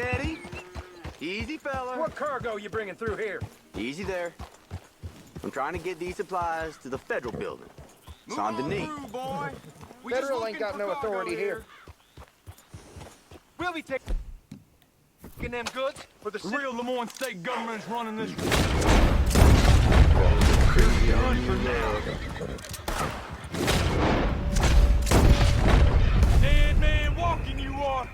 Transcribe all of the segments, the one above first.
Steady. Easy, fella. What cargo you bringing through here? Easy there. I'm trying to get these supplies to the federal building. Saint Denis. boy. Federal ain't got no authority here. We'll be taking them goods for the Real Lemoyne state government is running this. Done for now. Dead man walking, you are.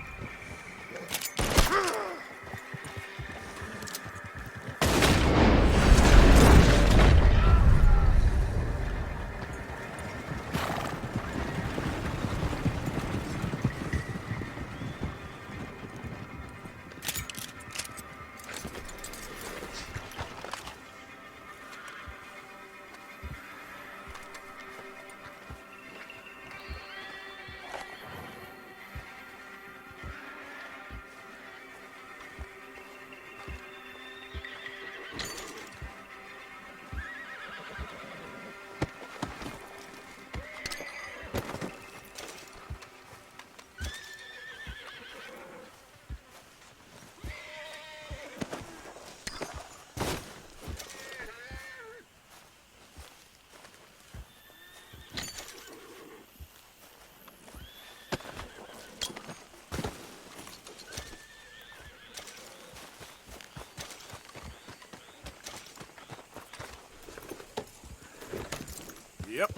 Yep.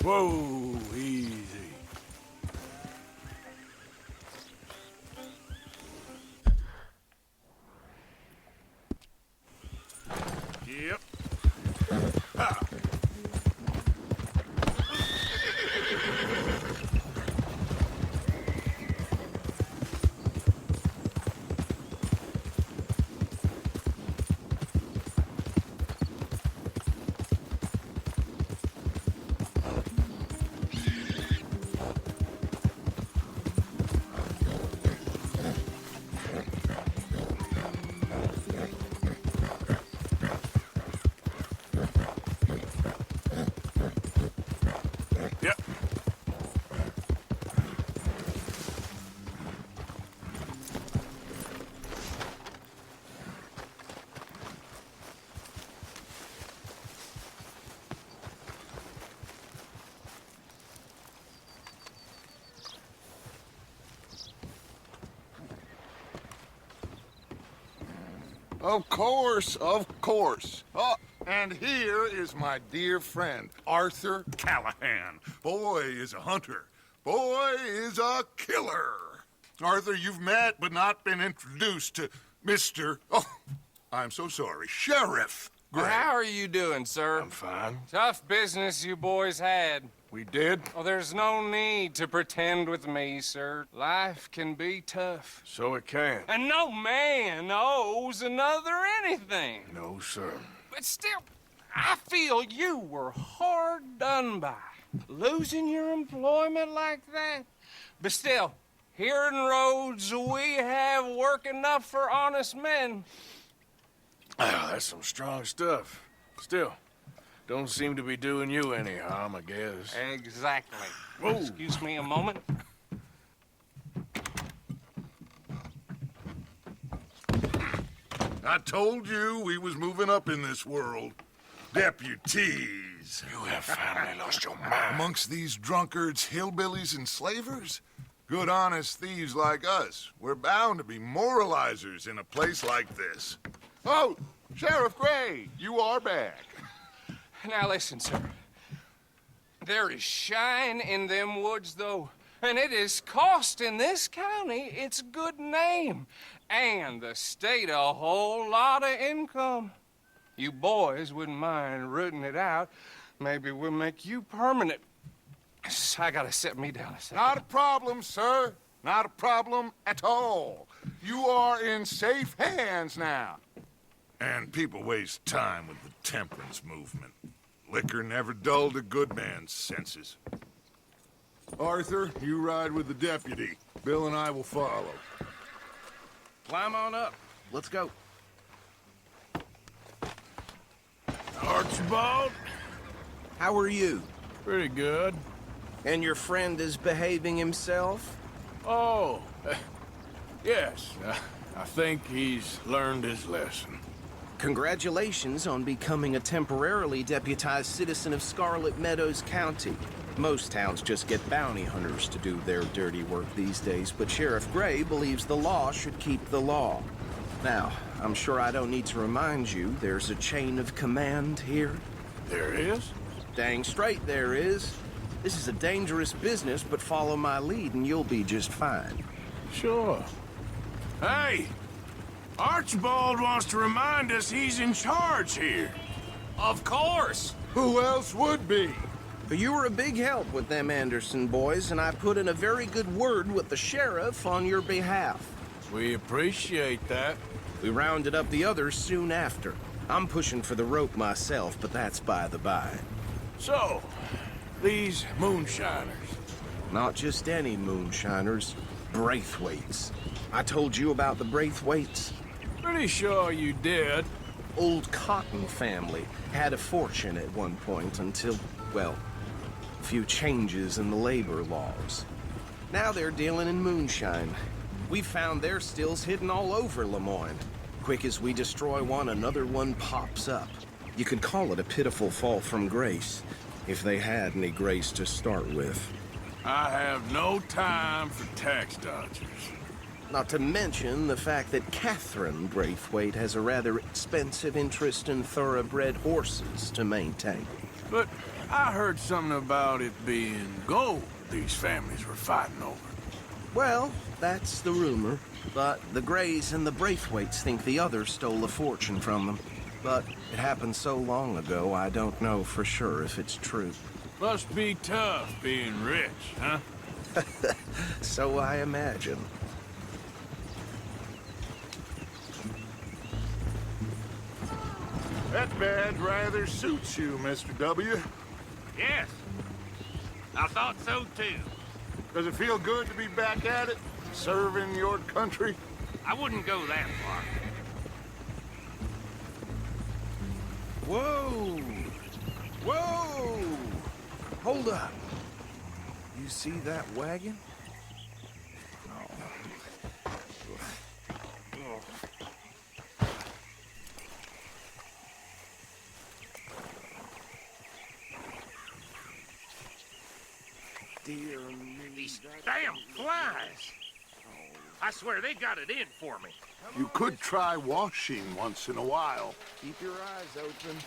Whoa, easy. Yep. Ha. Yep. Of course, of course. Oh, and here is my dear friend, Arthur Callahan. Boy is a hunter. Boy is a killer. Arthur, you've met but not been introduced to Mr. Oh, I'm so sorry, Sheriff Gray. How are you doing, sir? I'm fine. Tough business you boys had. We did? Oh, there's no need to pretend with me, sir. Life can be tough. So it can. And no man owes another anything. No, sir. But still, I feel you were hard done by. Losing your employment like that. But still, here in Rhodes, we have work enough for honest men. Ah, that's some strong stuff. Still, don't seem to be doing you any harm, I guess. Exactly. Whoa. Excuse me a moment. I told you we was moving up in this world. Deputies. You have finally lost your mind. Amongst these drunkards, hillbillies, and slavers? Good honest thieves like us. We're bound to be moralizers in a place like this. Oh, Sheriff Gray, you are back. Now listen, sir. There is shine in them woods, though, and it is costing this county its good name and the state a whole lot of income. You boys wouldn't mind rooting it out. Maybe we'll make you permanent. I gotta sit me down a second. Not a problem, sir. Not a problem at all. You are in safe hands now. And people waste time with the temperance movement. Liquor never dulled a good man's senses. Arthur, you ride with the deputy. Bill and I will follow. Climb on up. Let's go. Archibald? How are you? Pretty good. And your friend is behaving himself? Oh, Yes, I think he's learned his lesson. Congratulations on becoming a temporarily deputized citizen of Scarlet Meadows County. Most towns just get bounty hunters to do their dirty work these days, but Sheriff Gray believes the law should keep the law. Now, I'm sure I don't need to remind you, there's a chain of command here. There is? Dang straight there is. This is a dangerous business, but follow my lead and you'll be just fine. Sure. Hey! Archibald wants to remind us he's in charge here. Of course! Who else would be? You were a big help with them Anderson boys, and I put in a very good word with the sheriff on your behalf. We appreciate that. We rounded up the others soon after. I'm pushing for the rope myself, but that's by the by. So, these moonshiners. Not just any moonshiners, Braithwaites. I told you about the Braithwaites? Pretty sure you did. Old Cotton family had a fortune at one point until, well, a few changes in the labor laws. Now they're dealing in moonshine. We found their stills hidden all over Lemoyne. Quick as we destroy one, another one pops up. You could call it a pitiful fall from grace, if they had any grace to start with. I have no time for tax dodgers. Not to mention the fact that Catherine Braithwaite has a rather expensive interest in thoroughbred horses to maintain. But I heard something about it being gold these families were fighting over. Well, that's the rumor. But the Grays and the Braithwaites think the others stole a fortune from them. But it happened so long ago, I don't know for sure if it's true. Must be tough being rich, huh? So I imagine. That badge rather suits you, Mr. W. Yes. I thought so too. Does it feel good to be back at it, serving your country? I wouldn't go that far. Whoa! Whoa! Hold up. You see that wagon? Dear me. These damn flies. I swear they got it in for me. You could try washing once in a while. Keep your eyes open.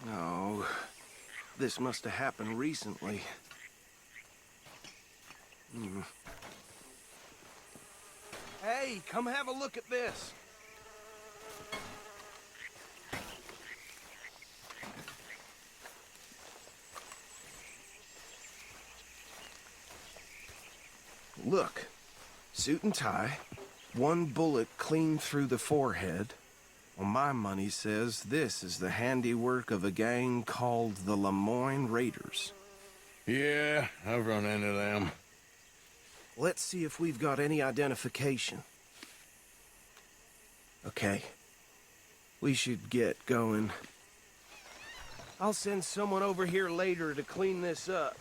No, this must have happened recently. Hey, come have a look at this. Look, suit and tie, one bullet clean through the forehead. Well, my money says this is the handiwork of a gang called the Lemoyne Raiders. Yeah, I've run into them. Let's see if we've got any identification. Okay. We should get going. I'll send someone over here later to clean this up.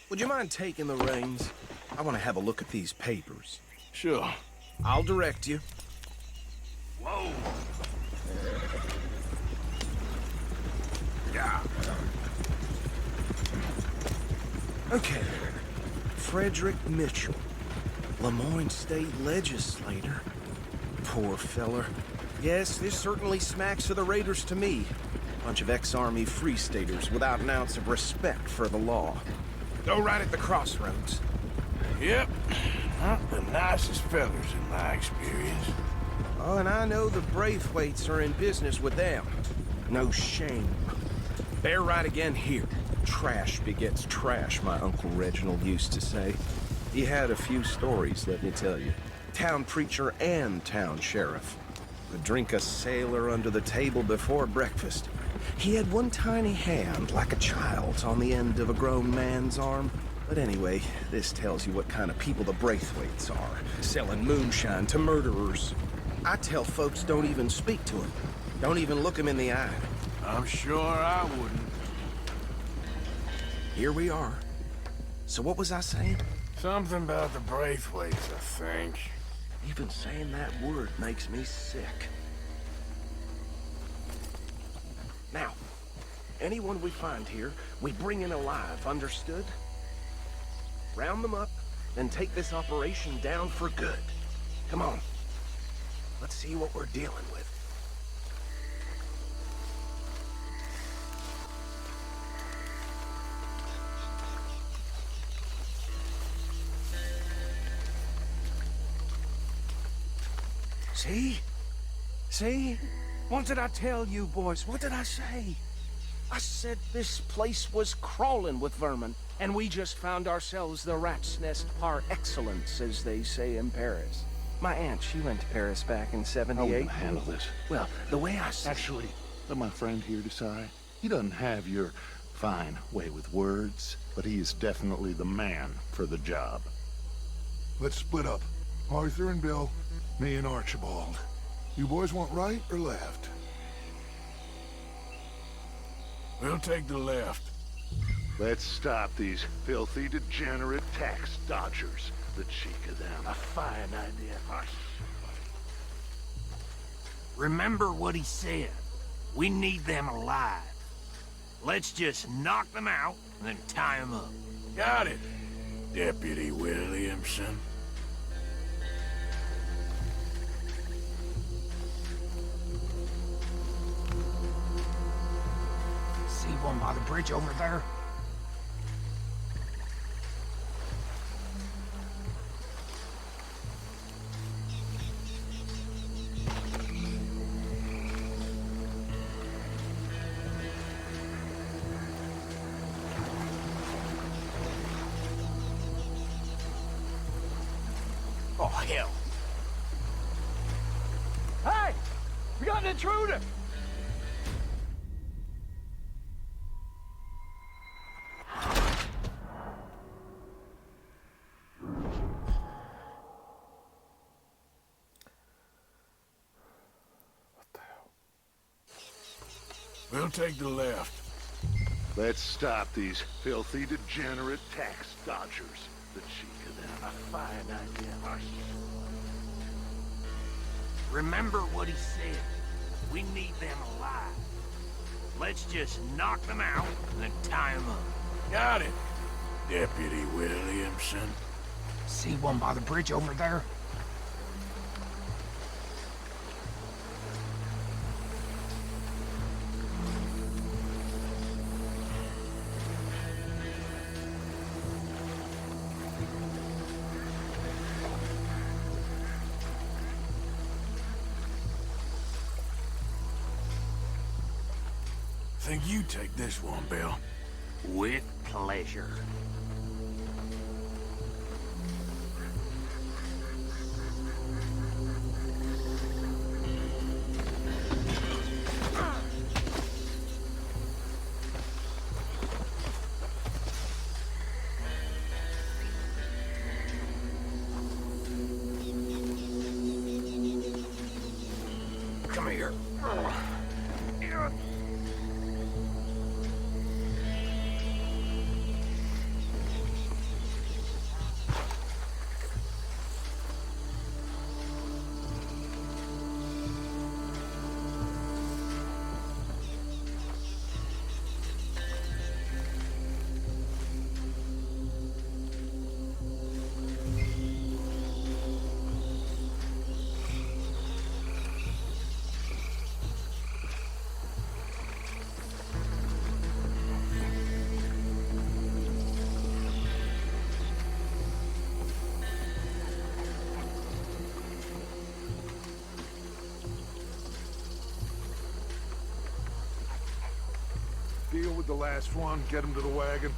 Would you mind taking the reins? I want to have a look at these papers. Sure. I'll direct you. Whoa. Yeah. Okay. Frederick Mitchell, Lemoyne State Legislator. Poor feller. Yes, this certainly smacks of the Raiders to me. Bunch of ex-Army Free Staters without an ounce of respect for the law. Go right at the crossroads. Yep. Not the nicest fellers in my experience. Oh, and I know the Braithwaites are in business with them. No shame. Bear right again here. Trash begets trash, my Uncle Reginald used to say. He had a few stories, let me tell you. town preacher and town sheriff. Would drink a sailor under the table before breakfast. He had one tiny hand, like a child's, on the end of a grown man's arm. But anyway, this tells you what kind of people the Braithwaites are, selling moonshine to murderers. I tell folks don't even speak to him. Don't even look him in the eye. I'm sure I wouldn't. Here we are. So what was I saying? Something about the Braithwaites, I think. Even saying that word makes me sick. Now, anyone we find here, we bring in alive, understood? Round them up, then take this operation down for good. Come on. Let's see what we're dealing with. See? See? What did I tell you, boys? What did I say? I said this place was crawling with vermin, and we just found ourselves the rat's nest par excellence, as they say in Paris. My aunt, she went to Paris back in '78. How are we gonna handle this? Well, the way I see Actually, let my friend here decide. He doesn't have your fine way with words, but he is definitely the man for the job. Let's split up. Arthur and Bill, me and Archibald. You boys want right or left? We'll take the left. Let's stop these filthy, degenerate tax dodgers. The cheek of them. A fine idea. Remember what he said. We need them alive. Let's just knock them out and then tie them up. Got it, Deputy Williamson. See one by the bridge over there? Oh, hell. Hey! We got an intruder! We'll take the left. Let's stop these filthy, degenerate tax dodgers. The cheek of them. A fine idea. Remember what he said. We need them alive. Let's just knock them out and then tie them up. Got it, Deputy Williamson. See one by the bridge over there? Think you take this one, Bill. With pleasure. Come here. Deal with the last one, get him to the wagon.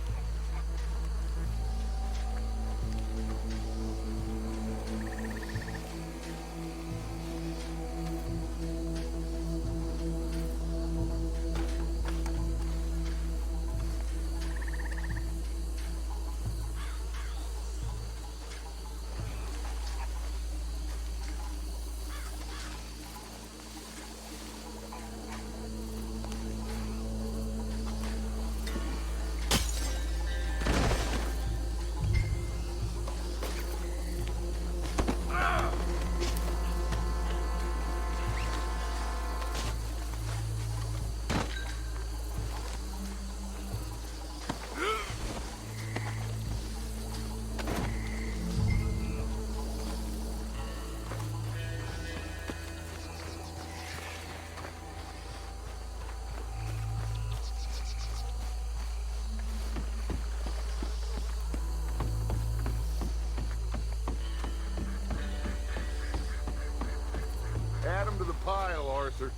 Arthur.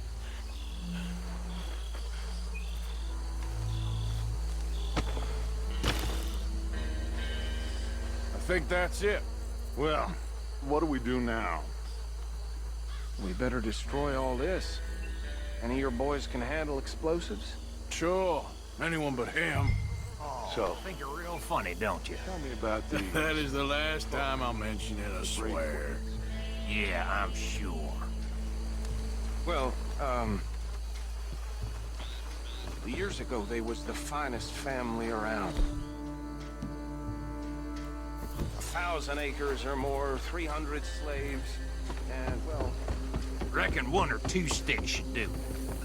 I think that's it. Well, what do we do now? We better destroy all this. Any of your boys can handle explosives? Sure. Anyone but him. So, Think you're real funny, don't you? tell me about these. That is the last time I'll mention it, I swear. Yeah, I'm sure. Well, years ago, they was the finest family around. 1,000 acres or more, 300 slaves, and, well... Reckon 1 or 2 sticks should do.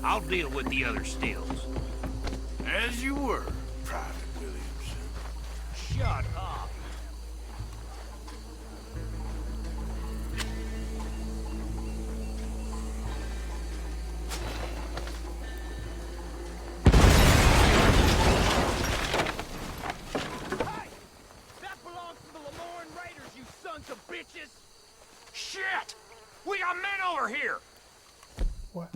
I'll deal with the other stills. As you were, Private Williamson. Shut up. That belongs to the Lemoyne Raiders, you sons of bitches! Shit! We got men over here! What?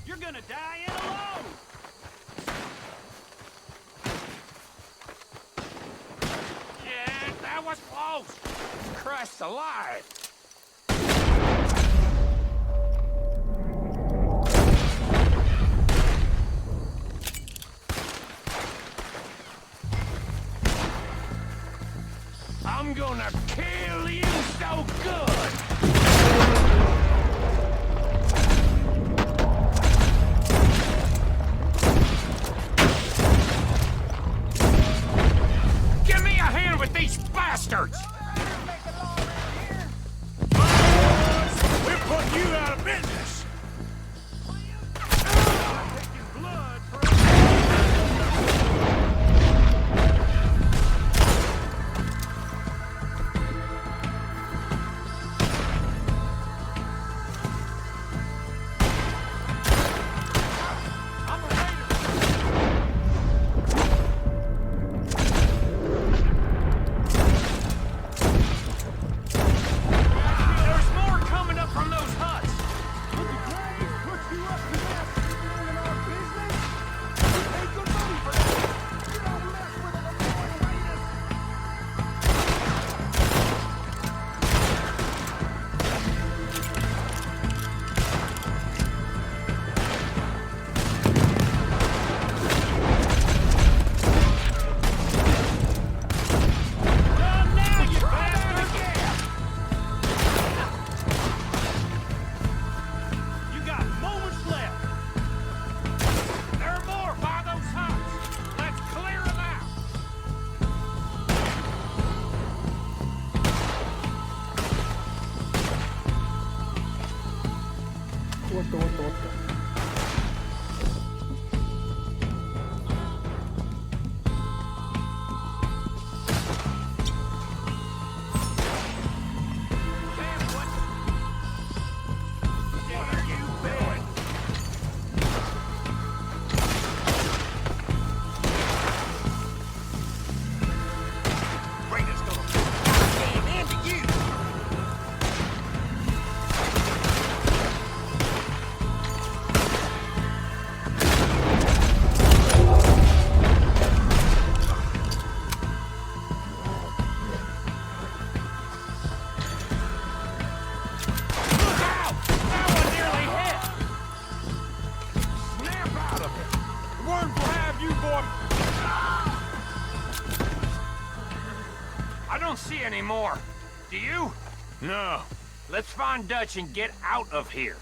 You're gonna die in alone! Yeah, that was close! Christ alive! I'm gonna kill you so good! Give me a hand with these bastards! We're putting you out of business. There's more coming up from those huts! You got moments left! There are more by those huts! Let's clear them out! What are you doing? Raiders gonna put a damn end to you. Look out! That one nearly hit! Snap out of it! Worms will have you, boy! I don't see any more. Do you? No, Let's find Dutch and get out of here.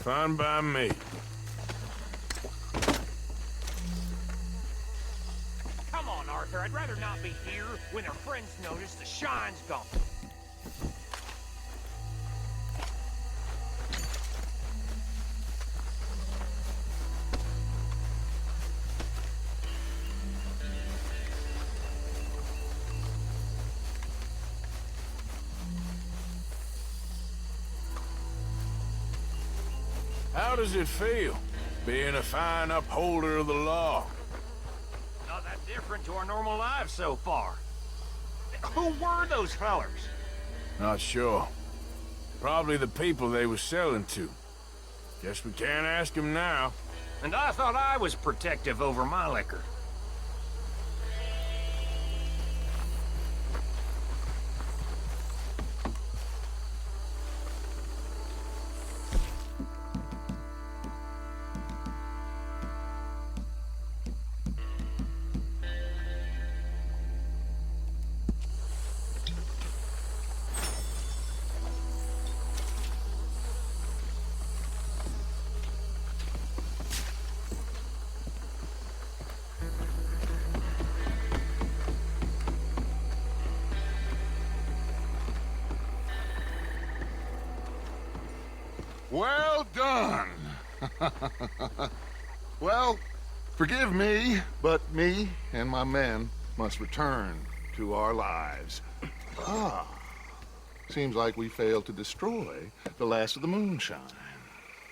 fine by me. Come on, Arthur. I'd rather not be here when our friends notice the shine's gone. How does it feel, being a fine upholder of the law? Not that different to our normal lives so far. Who were those fellers? Not sure. Probably the people they was selling to. Guess we can't ask him now. And I thought I was protective over my liquor. Well done. Well, forgive me, but me and my men must return to our lives. Ah, seems like we failed to destroy the last of the moonshine.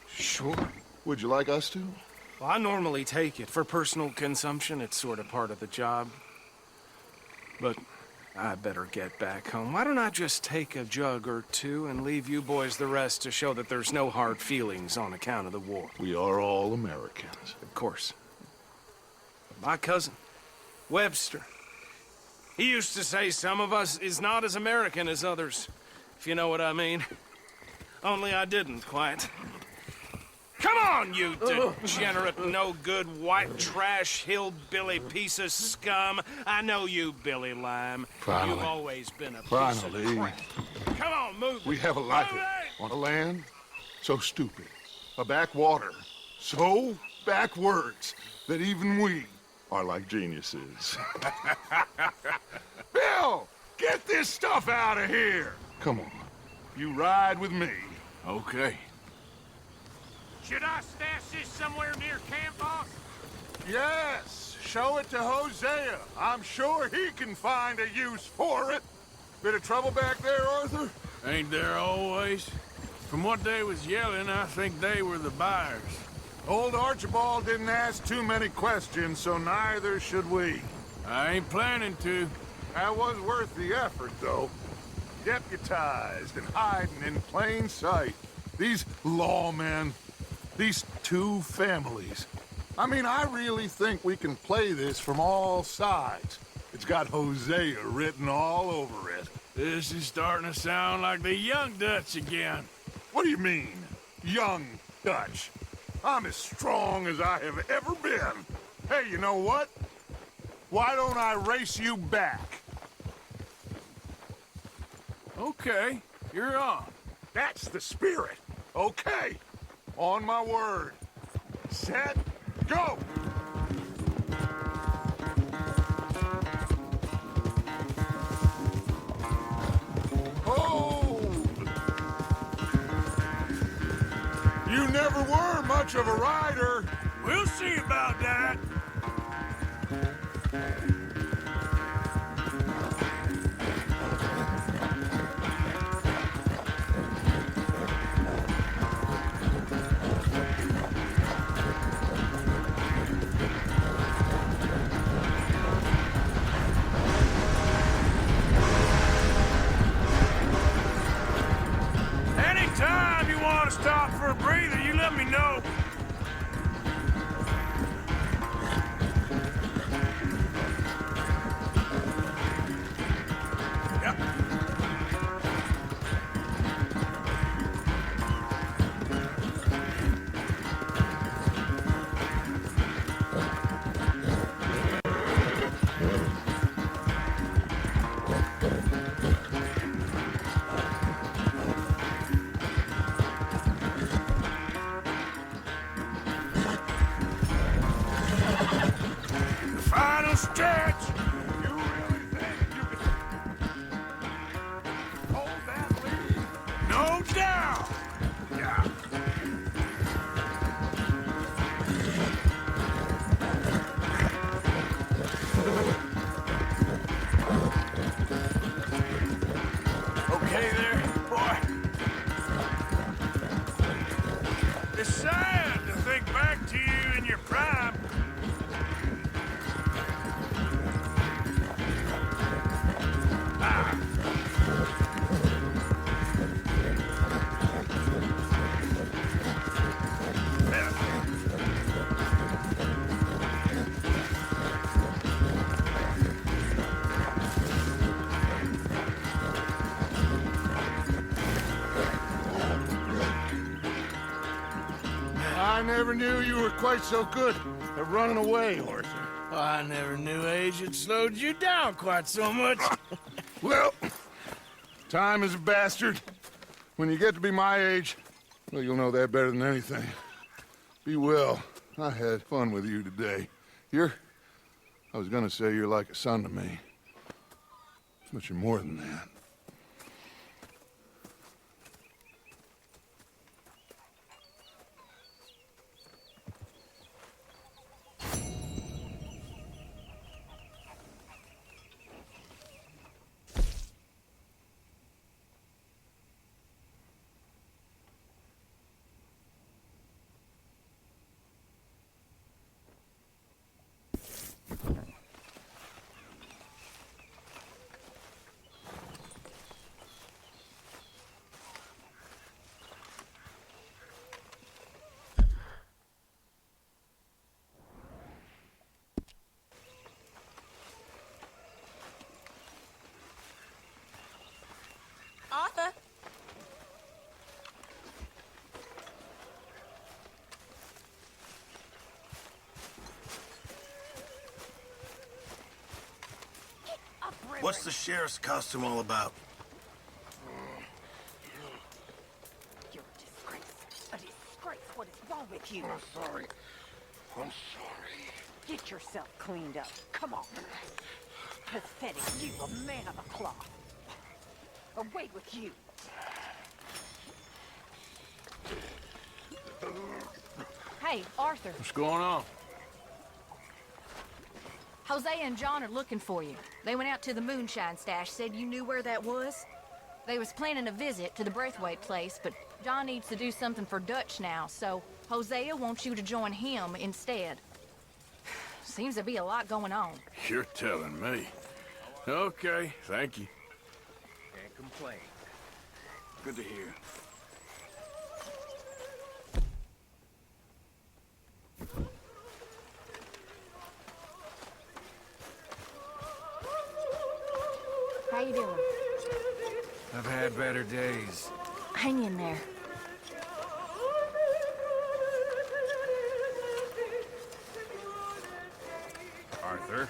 Sure. Would you like us to? Well, I normally take it. For personal consumption, it's sort of part of the job. But I better get back home. Why don't I just take a jug or two and leave you boys the rest to show that there's no hard feelings on account of the war? We are all Americans. Of course. My cousin, Webster, he used to say some of us is not as American as others, if you know what I mean. Only I didn't quite. Come on, you degenerate, no-good, white trash, hillbilly piece of scum. I know you, Billy Lime. Finally. You've always been a piece Finally. of crap. Come on, move. We have a life Move it! on a land so stupid, a backwater so backwards that even we are like geniuses. Bill, get this stuff out of here. Come on, you ride with me. Okay. Should I stash this somewhere near camp, boss? Yes, show it to Hosea. I'm sure he can find a use for it. Bit of trouble back there, Arthur? Ain't there always? From what they was yelling, I think they were the buyers. Old Archibald didn't ask too many questions, so neither should we. I ain't planning to. That was worth the effort, though. Deputized and hiding in plain sight. These lawmen, these two families. I mean, I really think we can play this from all sides. It's got Hosea written all over it. This is starting to sound like the Young Dutch again. What do you mean, young Dutch? I'm as strong as I have ever been. Hey, you know what? Why don't I race you back? Okay, you're on. That's the spirit. Okay, on my word. Set, go! Hold! You never were much of a rider. We'll see about that. Anytime you want to stop for a breather, you let me know. Yep. The final stretch. You really think you can hold that lead? No doubt. Yeah. Okay there, boy. It's sad to think back to you in your prime. never knew you were quite so good at running away, Arthur. I never knew age had slowed you down quite so much. Well, time is a bastard. When you get to be my age, well, you'll know that better than anything. Be well. I had fun with you today. I was gonna say you're like a son to me. But you're more than that. Arthur? What's the sheriff's costume all about? You're a disgrace. A disgrace. What is wrong with you? I'm sorry. I'm sorry. Get yourself cleaned up. Come on. Pathetic. You, a man of the cloth. Away with you. Hey, Arthur. What's going on? Jose and John are looking for you. They went out to the moonshine stash, said you knew where that was. They was planning a visit to the Braithwaite place, but John needs to do something for Dutch now, so Hosea wants you to join him instead. Seems to be a lot going on. You're telling me. Okay, thank you. Can't complain. Good to hear. How you doing? I've had better days. Hang in there. Arthur?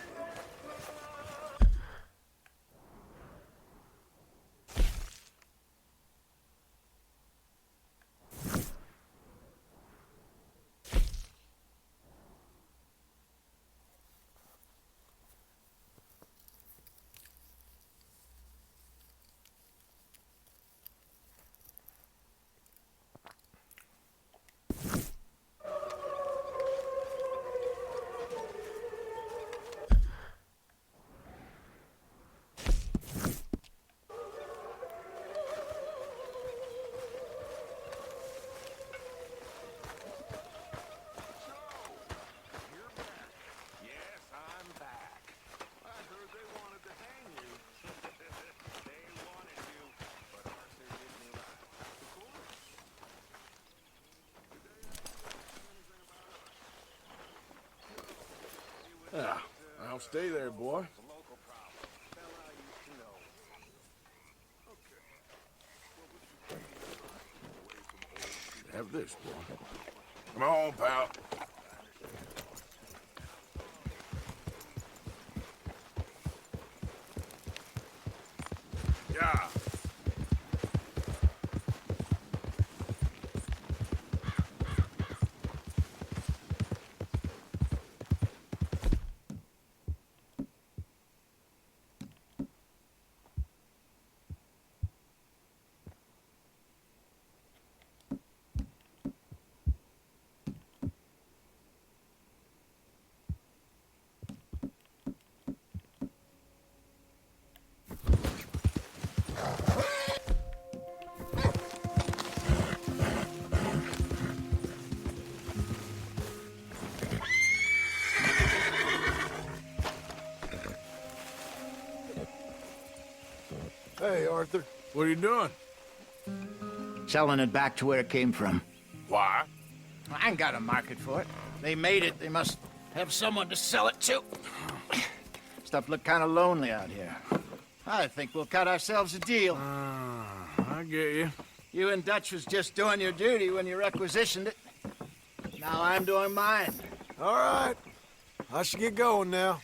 Yeah, I'll stay there, boy. Have this, boy. Come on, pal. Yeah. Hey, Arthur. What are you doing? Selling it back to where it came from. Why? I ain't got a market for it. They made it. They must have someone to sell it to. Stuff look kind of lonely out here. I think we'll cut ourselves a deal. I get you. You and Dutch was just doing your duty when you requisitioned it. Now I'm doing mine. All right. I should get going now.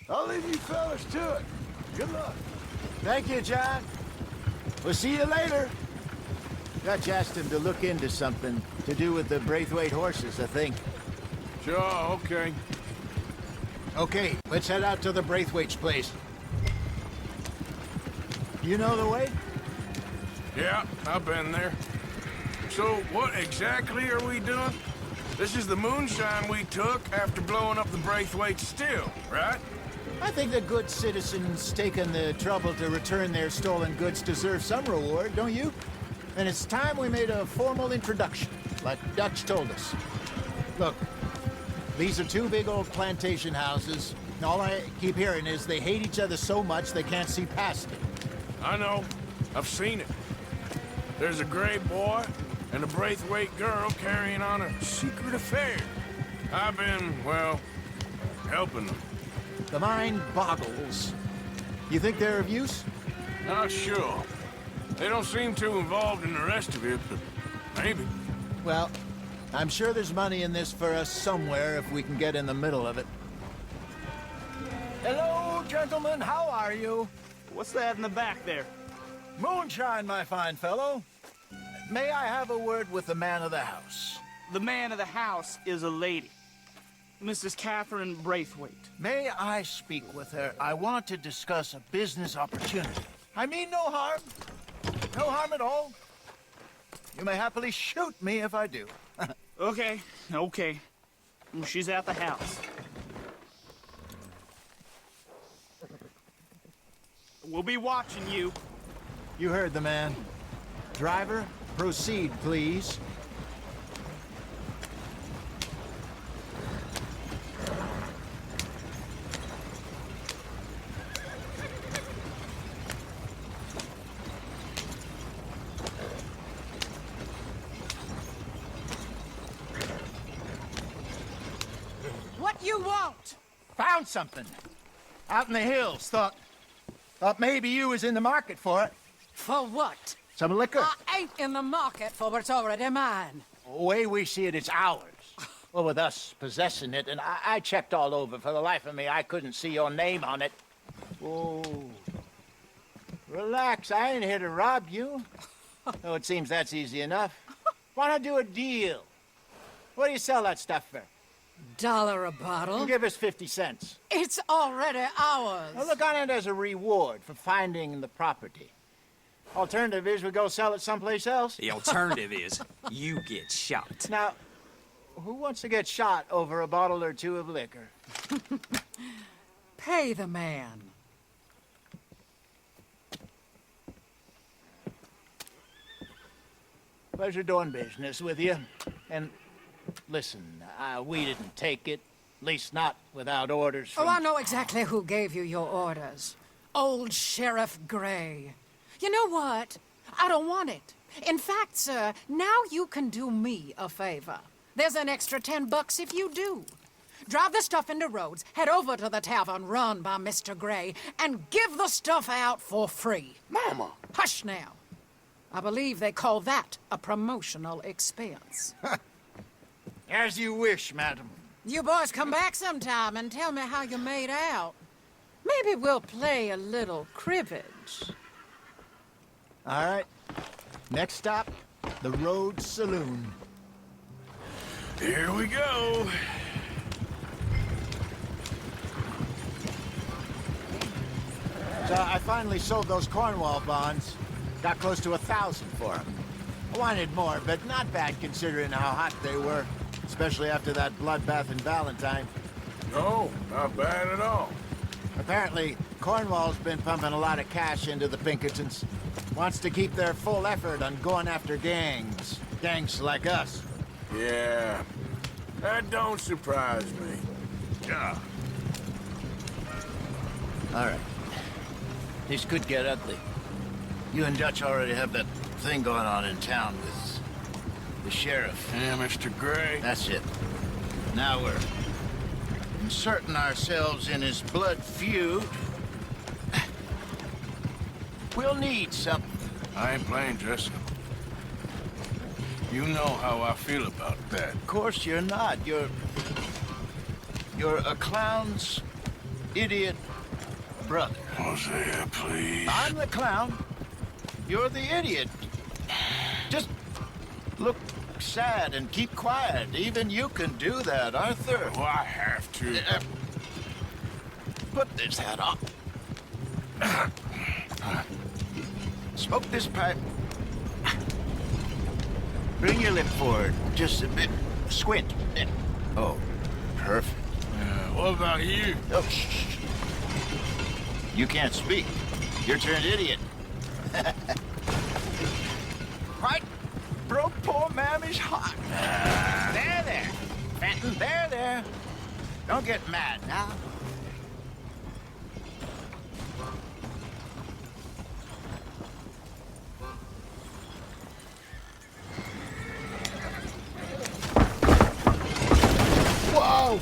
I'll leave you fellas to it. Good luck. Thank you, John. We'll see you later. Dutch asked him to look into something to do with the Braithwaite horses, I think. Sure, okay. Okay, let's head out to the Braithwaite's place. You know the way? Yeah, I've been there. So, what exactly are we doing? This is the moonshine we took after blowing up the Braithwaite still, right? I think the good citizens taking the trouble to return their stolen goods deserve some reward, don't you? And it's time we made a formal introduction, like Dutch told us. Look, these are two big old plantation houses. All I keep hearing is they hate each other so much they can't see past it. I know. I've seen it. There's a gray boy and a Braithwaite girl carrying on a secret affair. I've been, well, helping them. The mind boggles. You think they're of use? Not sure. They don't seem too involved in the rest of it, but maybe. Well, I'm sure there's money in this for us somewhere if we can get in the middle of it. Hello, gentlemen. How are you? What's that in the back there? Moonshine, my fine fellow. May I have a word with the man of the house? The man of the house is a lady. Mrs. Catherine Braithwaite. May I speak with her? I want to discuss a business opportunity. I mean no harm. No harm at all. You may happily shoot me if I do. Okay. She's at the house. We'll be watching you. You heard the man. Driver, proceed, please. What you want? Found something. Out in the hills. Thought maybe you was in the market for it. For what? Some liquor. I ain't in the market for what's already mine. The way we see it, it's ours. Well, with us possessing it, and I checked all over. For the life of me, I couldn't see your name on it. Oh. Relax, I ain't here to rob you. Oh, it seems that's easy enough. Why not do a deal? What do you sell that stuff for? $1 a bottle? Give us 50 cents. It's already ours. Now look on it as a reward for finding the property. Alternative is we go sell it someplace else. The alternative is you get shot. Now, who wants to get shot over a bottle or two of liquor? Pay the man. Pleasure doing business with you. And listen, we didn't take it. At least not without orders from... Oh, I know exactly who gave you your orders. Old Sheriff Gray. You know what? I don't want it. In fact, sir, now you can do me a favor. There's an extra $10 if you do. Drive the stuff into Rhodes, head over to the tavern run by Mr. Gray, and give the stuff out for free. Mama! Hush now. I believe they call that a promotional expense. As you wish, madam. You boys come back sometime and tell me how you made out. Maybe we'll play a little cribbage. All right. Next stop, the Rhodes Saloon. Here we go. So I finally sold those Cornwall bonds. Got close to 1,000 for them. I wanted more, but not bad considering how hot they were. Especially after that bloodbath in Valentine. No, not bad at all. Apparently, Cornwall's been pumping a lot of cash into the Pinkertons. Wants to keep their full effort on going after gangs. Gangs like us. Yeah, that don't surprise me. Yeah. All right. This could get ugly. You and Dutch already have that thing going on in town with the sheriff. Yeah, Mr. Gray. That's it. Now we're inserting ourselves in his blood feud. We'll need something. I ain't playing, Jesse. You know how I feel about that. Of course you're not. You're a clown's idiot brother. Hosea, please. I'm the clown. You're the idiot. Just look sad and keep quiet. Even you can do that, Arthur. Oh, I have to. Put this hat on. Smoke this pipe. Bring your lip forward just a bit. Squint. Oh, perfect. What about you? Oh, shh. You can't speak. You're turned idiot. Right? Broke poor Mammy's heart. There. Fenton, there. Don't get mad now. Whoa!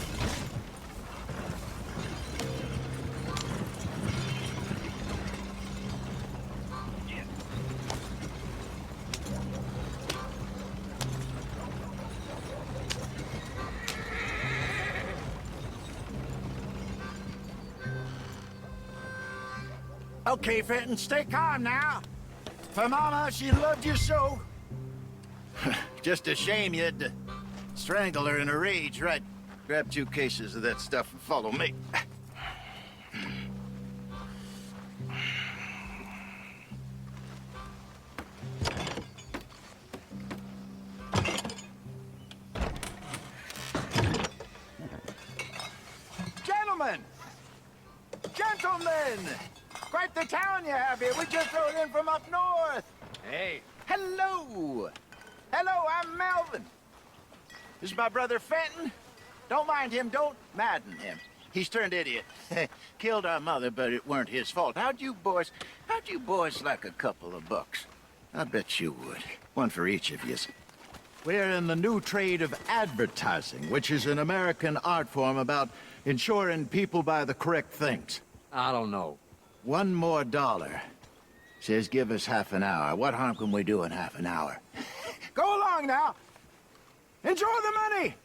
Okay, Fenton, stay calm now. For Mama, she loved you so. Just a shame you had to strangle her in a rage, right? Grab 2 cases of that stuff and follow me. Gentlemen! Quite the town you have here. We just rode in from up north. Hey. Hello. I'm Melvin. This is my brother Fenton. Don't mind him. Don't madden him. He's turned idiot. Killed our mother, but it weren't his fault. How'd you boys like a couple of bucks? I bet you would. One for each of yous. We're in the new trade of advertising, which is an American art form about ensuring people buy the correct things. I don't know. $1 more. Says give us half an hour. What harm can we do in half an hour? Go along now. Enjoy the money.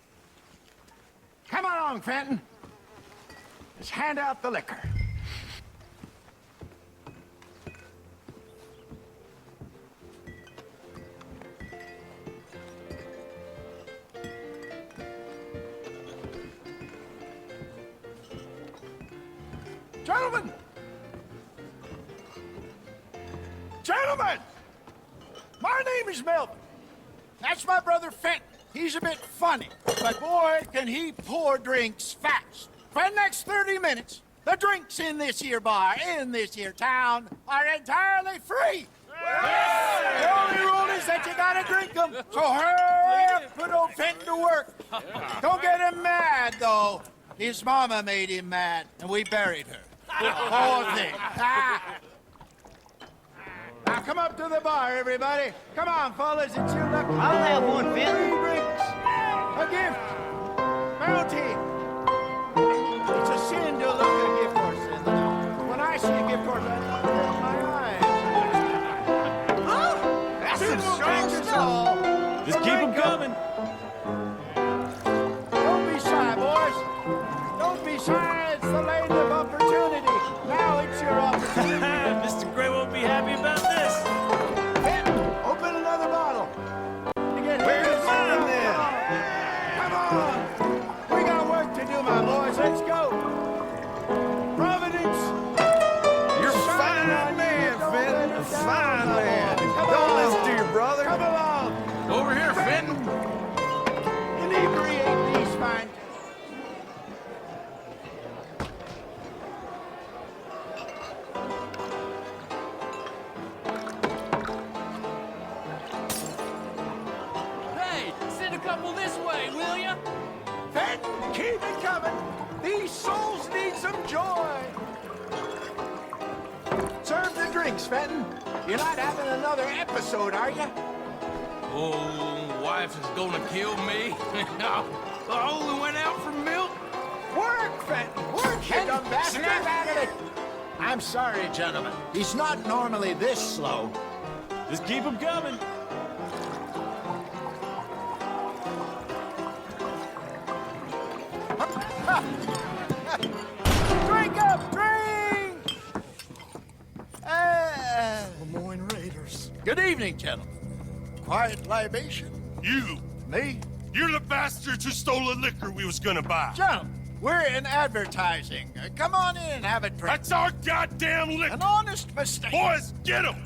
Come along, Fenton. Let's hand out the liquor. Gentlemen! My name is Melvin. That's my brother Fenton. He's a bit funny, but boy, can he pour drinks fast. For the next 30 minutes, the drinks in this here bar, in this here town, are entirely free. Yes! The only rule is that you gotta drink them. So hurry up, put old Fenton to work. Don't get him mad, though. His mama made him mad, and we buried her. Poor thing. Now come up to the bar, everybody. Come on, fellas, it's your lucky. I'll have one, Fenton. 3 drinks. A gift. Bounty. It's a sin to look a gift horse in the mouth. When I see a gift horse, I look at my eyes. Oh, that's some strong stuff. Just keep them coming. Don't be shy, boys. Don't be shy. It's the land of opportunity. Now it's your opportunity. Mr. Gray won't be happy about this. Fenton, open another bottle. Where's mine then? Come on. We got work to do, my boys. Let's go. Providence. You're a fine man, Fenton. A fine man. Don't listen to your brother. Come along. Over here, Fenton. Inebriate these fine. Hey, send a couple this way, will ya? Fenton, keep it coming. These souls need some joy. Serve the drinks, Fenton. You're not having another episode, are you? Oh, wife is gonna kill me. I only went out for milk. Work, Fenton. Work, you dumb bastard. Snap out of it. I'm sorry, gentlemen. He's not normally this slow. Just keep them coming. Drink up, drink! Lemoyne Raiders. Good evening, gentlemen. Quiet libation? You! Me? You're the bastards who stole the liquor we was gonna buy! Gentlemen, we're in advertising. Come on in and have a drink. That's our goddamn liquor! An honest mistake. Boys, get him!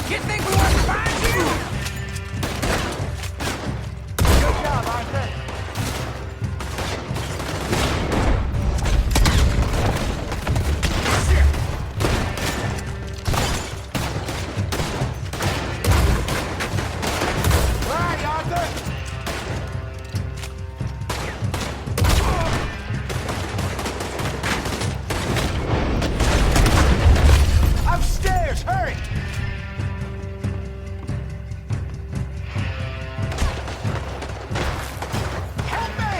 You think we want to find you? Good job, Arthur. Where are you, Arthur? Upstairs, hurry! Help me!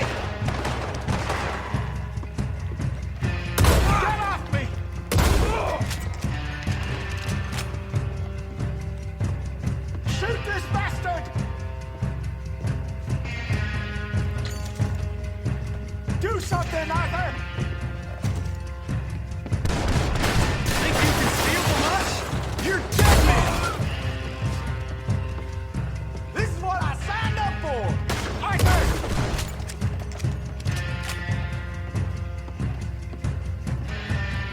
Get off me! Shoot this bastard! Do something, Arthur! Think you can steal from us? You're dead man! This is what I signed up for! Arthur!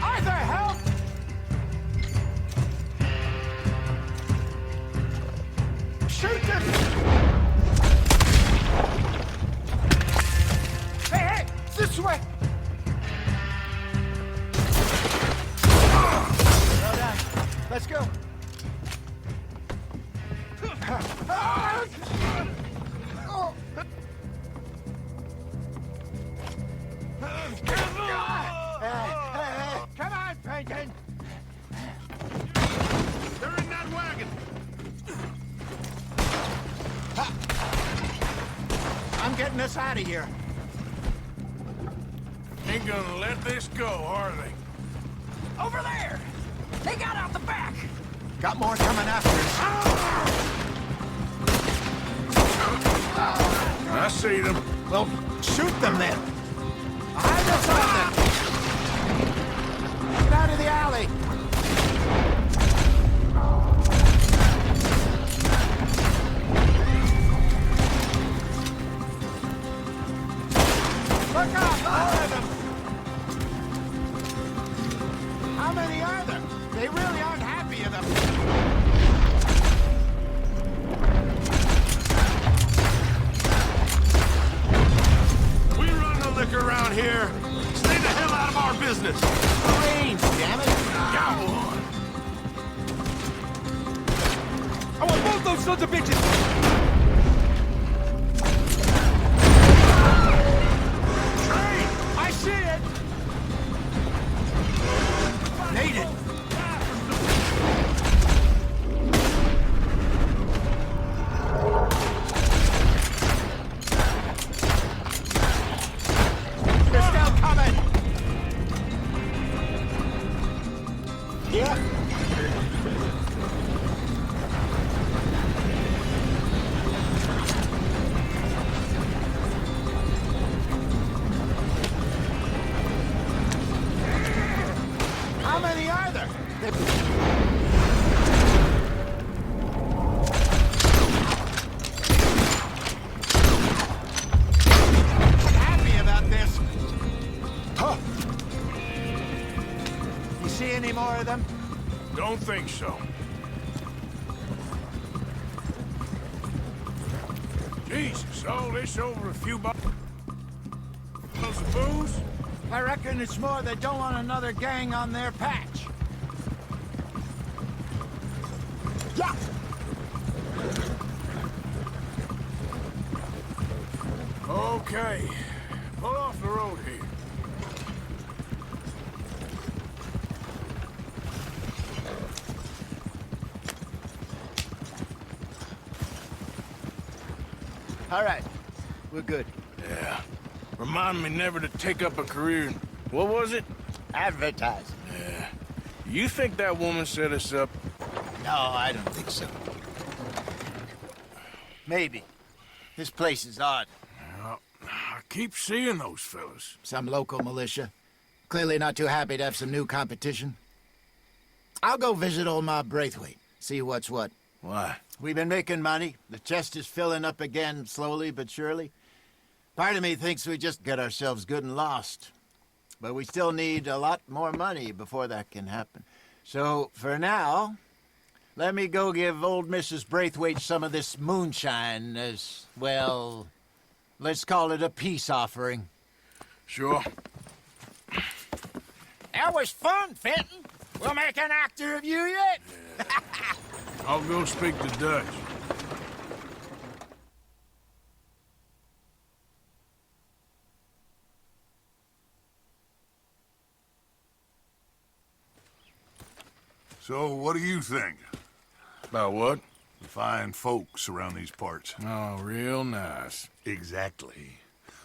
Arthur, help! Shoot them! Hey, hey! This way! Well done. Let's go. Come on, Peyton. They're in that wagon! I'm getting us out of here. Ain't gonna let this go, are they? Over there! They got out the back! Got more coming after us. I see them. Well, shoot them then. Behind us, Arthur. Get out of the alley. Look out, more of them. How many are there? They really aren't happy of them. We run the liquor around here. Stay the hell out of our business! Range, damn it. Got one! I want both those sons of bitches! I see it. Made it. They're still coming. Yeah. How many are there? I'm happy about this. Huh. You see any more of them? Don't think so. Jesus, all this over a few bottles of booze? I reckon it's more they don't want another gang on their patch. Yeah. Okay. Pull off the road here. All right. We're good. Yeah. Remind me never to take up a career in... What was it? Advertising. Yeah. You think that woman set us up? No, I don't think so. Maybe. This place is odd. Well, I keep seeing those fellas. Some local militia. Clearly not too happy to have some new competition. I'll go visit old Ma Braithwaite, see what's what. Why? We've been making money. The chest is filling up again, slowly but surely. Part of me thinks we just get ourselves good and lost. But we still need a lot more money before that can happen. So, for now, let me go give old Mrs. Braithwaite some of this moonshine as, well, let's call it a peace offering. Sure. That was fun, Fenton. We'll make an actor of you yet. I'll go speak to Dutch. So, what do you think? About what? The fine folks around these parts. Oh, real nice. Exactly.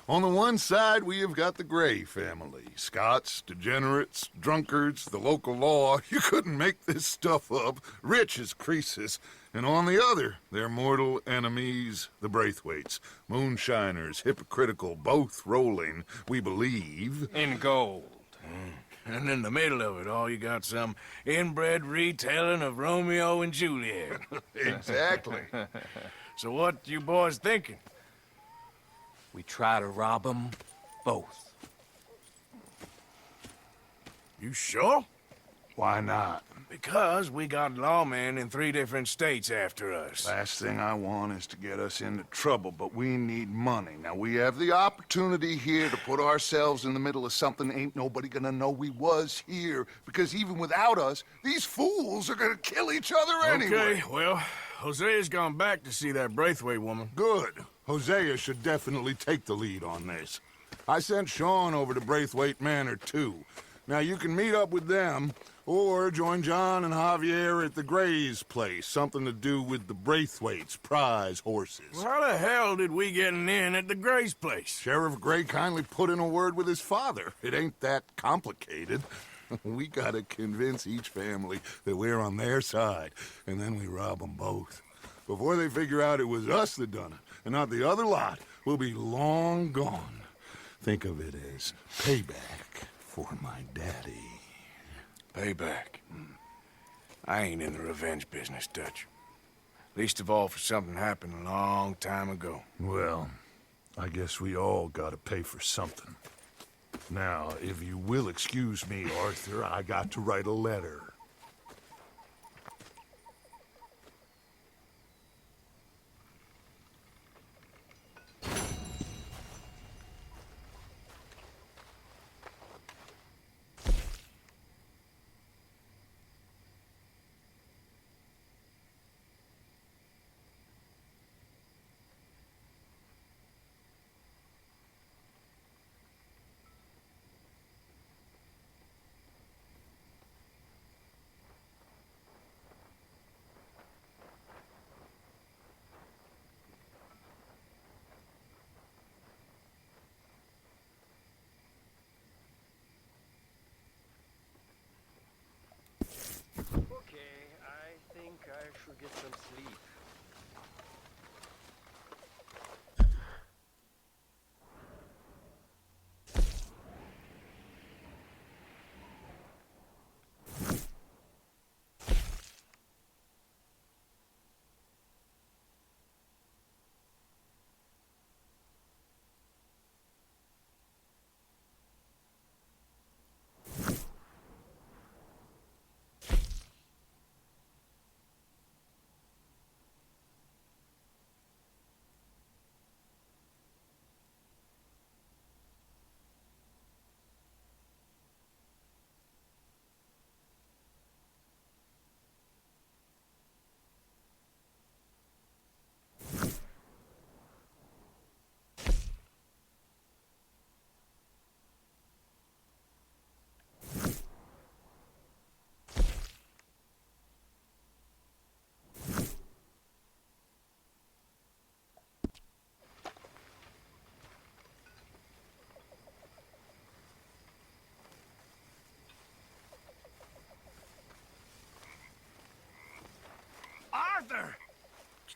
On the one side, we have got the Gray family. Scots, degenerates, drunkards, the local law. You couldn't make this stuff up. Rich as Croesus. And on the other, their mortal enemies, the Braithwaites. Moonshiners, hypocritical, both rolling, we believe, in gold. And in the middle of it all, you got some inbred retelling of Romeo and Juliet. Exactly. So what you boys thinking? We try to rob them both. You sure? Why not? Because we got lawmen in 3 different states after us. Last thing I want is to get us into trouble, but we need money. Now, we have the opportunity here to put ourselves in the middle of something ain't nobody gonna know we was here, because even without us, these fools are gonna kill each other anyway. Okay, well, Hosea's gone back to see that Braithwaite woman. Good. Hosea should definitely take the lead on this. I sent Sean over to Braithwaite Manor, too. Now, you can meet up with them, or join John and Javier at the Gray's place. Something to do with the Braithwaite's prize horses. Well, how the hell did we get in at the Gray's place? Sheriff Gray kindly put in a word with his father. It ain't that complicated. We gotta convince each family that we're on their side, and then we rob them both. Before they figure out it was us that done it, and not the other lot, we'll be long gone. Think of it as payback for my daddy. Payback. I ain't in the revenge business, Dutch. Least of all for something happened a long time ago. Well, I guess we all gotta pay for something. Now, if you will excuse me, Arthur, I got to write a letter.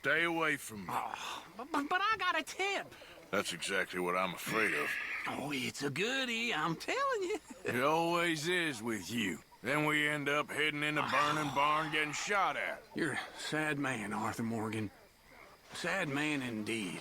Stay away from me. But I got a tip. That's exactly what I'm afraid of. Oh, it's a goodie, I'm telling you. It always is with you. Then we end up heading in a burning barn getting shot at. You're a sad man, Arthur Morgan. Sad man indeed.